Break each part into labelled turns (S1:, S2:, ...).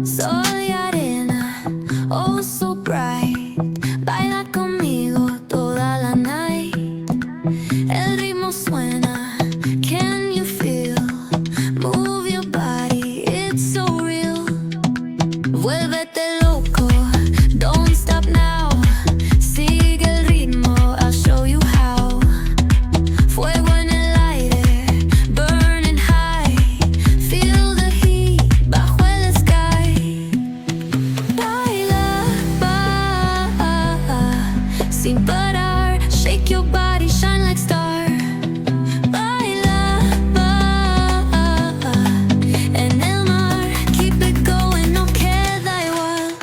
S1: Sol y arena, oh so bright. Baila conmigo toda la night. El ritmo suena, can you feel? Move your body, it's so real. Vuélvete loco, don't stop now. Sigue el ritmo, I'll show you how. Fuego en el aire, burning high. Feel the heat bajo el sky. Baila, sin parar. Shake your body, shine like star. Baila, en el mar. Keep it going, no queda igual.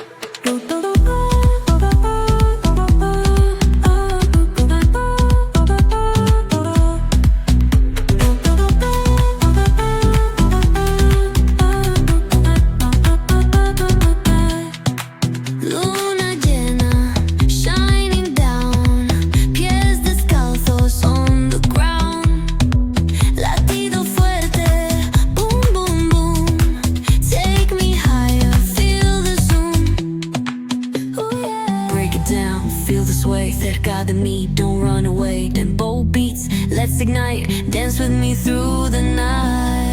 S1: Luna llena, shining down. Pies descalzos on the ground. Latido fuerte, boom, boom, boom. Take me higher, feel the zoom. Ooh, yeah. Break it down, feel the sway. Cerca de mí, don't run away. Tempo beats, let's ignite. Dance with me through the night.